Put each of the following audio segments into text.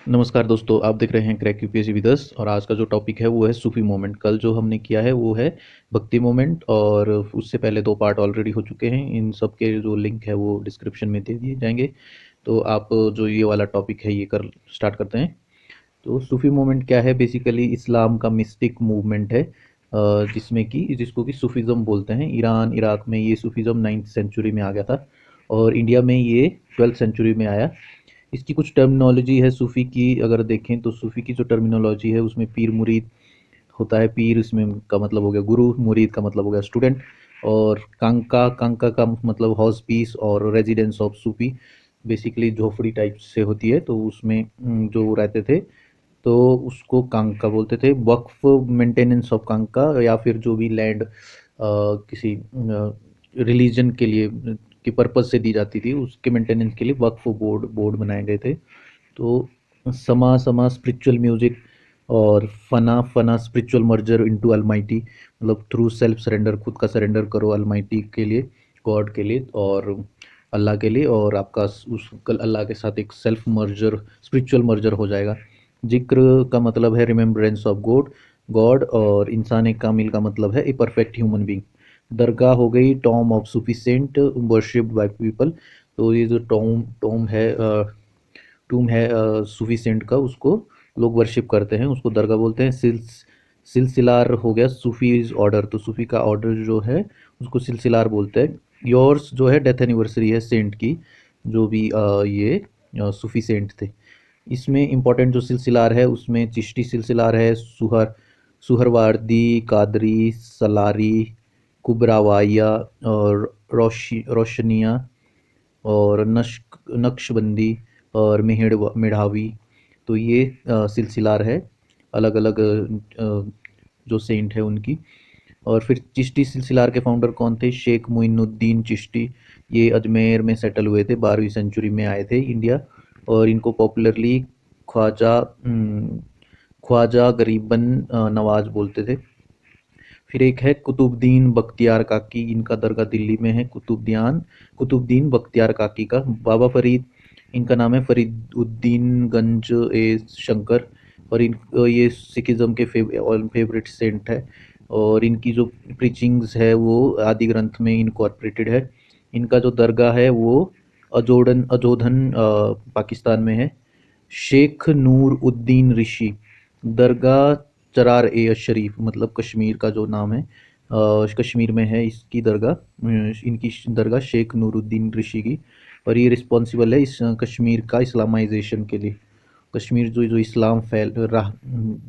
नमस्कार दोस्तों, आप देख रहे हैं क्रैक यूपीएससी विद अस। और आज का जो टॉपिक है वो है सूफी मोमेंट। कल जो हमने किया है वो है भक्ति मोमेंट, और उससे पहले दो पार्ट ऑलरेडी हो चुके हैं। इन सब के जो लिंक है वो डिस्क्रिप्शन में दे दिए जाएंगे। तो आप जो ये वाला टॉपिक है ये कर स्टार्ट करते हैं। तो सूफी मूवमेंट क्या है? बेसिकली इस्लाम का मिस्टिक मूवमेंट है, जिसमें कि जिसको कि सूफीज़्म बोलते हैं। ईरान इराक में ये सूफीज़्म 9th सेंचुरी में आ गया था, और इंडिया में ये 12th सेंचुरी में आया। इसकी कुछ टर्मिनोलॉजी है सूफ़ी की। अगर देखें तो सूफ़ी की जो टर्मिनोलॉजी है उसमें पीर मुरीद होता है। पीर इसमें का मतलब हो गया गुरु, मुरीद का मतलब हो गया स्टूडेंट, और कांका कांका का मतलब हाउस पीस और रेजिडेंस ऑफ सूफी। बेसिकली झोपड़ी टाइप से होती है, तो उसमें जो वो रहते थे तो उसको कांका बोलते थे। वक्फ मेंटेनेंस ऑफ कांका, या फिर जो भी लैंड किसी रिलीजन के लिए की पर्पज से दी जाती थी उसके मेंटेनेंस के लिए वक्फ बोर्ड बोर्ड बनाए गए थे। तो समा समा स्पिरिचुअल म्यूजिक, और फना फना स्पिरिचुअल मर्जर इनटू अलमाइटी, मतलब थ्रू सेल्फ सरेंडर, खुद का सरेंडर करो अलमाइटी के लिए, गॉड के लिए और अल्लाह के लिए, और आपका उस अल्लाह के साथ एक सेल्फ मर्जर, स्पिरिचुअल मर्जर हो जाएगा। जिक्र का मतलब है रिमेम्बरेंस ऑफ गॉड गॉड और इंसान कामिल का मतलब है ए परफेक्ट ह्यूमन बींग। दरगाह हो गई tomb of Sufi saint worshipped by people. तो ये जो टूम है सूफी सेंट का, उसको लोग वर्शिप करते हैं, उसको दरगाह बोलते हैं। सिलसिलार हो गया सूफीज ऑर्डर, तो सूफी का ऑर्डर जो है उसको सिलसिलार बोलते हैं। योर्स जो है डेथ एनिवर्सरी है सेंट की, जो भी ये सूफी सेंट थे। इसमें इंपॉर्टेंट जो सिलसिलार है उसमें चिश्ती सिलसिलार है, सुहरवार्दी, कादरी, सलारी, कुबरावाया और रोशनिया और नक्शबंदी और मेढ़ावी। तो ये सिलसिलार है, अलग अलग जो सेंट है उनकी। और फिर चिश्ती सिलसिलार के फाउंडर कौन थे? शेख मोइनुद्दीन चिश्ती। ये अजमेर में सेटल हुए थे, 12वीं सेंचुरी में आए थे इंडिया। और इनको पॉपुलरली ख्वाजा ख्वाजा गरीबन नवाज बोलते थे। फिर एक है कुतुबुद्दीन बख्तियार काकी, इनका दरगाह दिल्ली में है। कुतुबुद्दीन बख्तियार काकी का। बाबा फरीद, इनका नाम है फरीदुद्दीन गंज ए शंकर। और इन ये सिखिज़्म के फेवरेट सेंट है, और इनकी जो प्रीचिंग्स है वो आदि ग्रंथ में इनकॉर्पोरेटेड है। इनका जो दरगाह है वो अजोधन पाकिस्तान में है। शेख नूर उद्दीन ऋषि, दरगाह चरार ए शरीफ, मतलब कश्मीर का जो नाम है, कश्मीर में है इसकी दरगाह। इनकी दरगाह शेख नूरुद्दीन ऋषि की। और ये रिस्पॉन्सिबल है इस कश्मीर का इस्लामाइजेशन के लिए। कश्मीर जो जो इस्लाम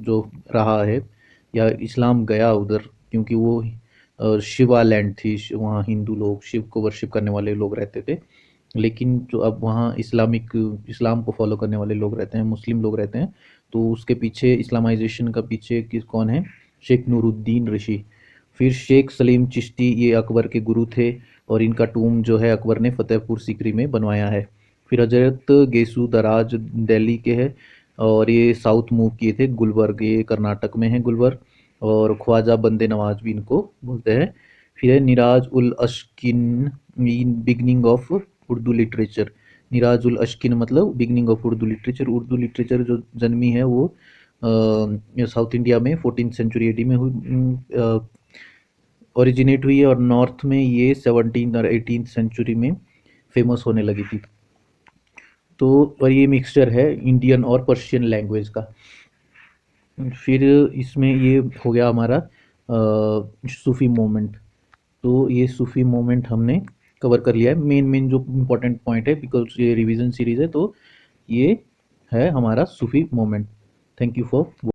जो रहा है, या इस्लाम गया उधर, क्योंकि वो शिवा लैंड थी, वहाँ हिंदू लोग, शिव को वर्शिप करने वाले लोग रहते थे। लेकिन जो अब वहाँ इस्लाम को फॉलो करने वाले लोग रहते हैं, मुस्लिम लोग रहते हैं। तो उसके पीछे, इस्लामाइजेशन का पीछे किस कौन है? शेख नूरुद्दीन ऋषि। फिर शेख सलीम चिश्ती, ये अकबर के गुरु थे, और इनका टूम जो है अकबर ने फतेहपुर सीकरी में बनवाया है। फिर हजरत गेसु दराज दिल्ली के हैं, और ये साउथ मूव किए थे गुलबर्ग, ये कर्नाटक में है गुलबर्ग। और ख्वाजा बंदे नवाज भी इनको बोलते हैं। फिर है निराज उल अशकिन, बिगनिंग ऑफ उर्दू लिटरेचर। निराज उल अशकिन मतलब beginning of Urdu literature. Urdu literature जो जन्मी है वो साउथ इंडिया में 14th सेंचुरी एडी में हुई, ओरिजिनेट हुई है, और नॉर्थ में ये 17th और 18th सेंचुरी में फेमस होने लगी थी। तो और ये मिक्सचर है इंडियन और पर्शियन लैंग्वेज का। फिर इसमें ये हो गया हमारा सूफी मोमेंट। तो ये सूफी मोमेंट हमने कवर कर लिया है, मेन मेन जो इम्पोर्टेंट पॉइंट है, बिकॉज ये रिवीजन सीरीज है। तो ये है हमारा सूफी मोमेंट। Thank you for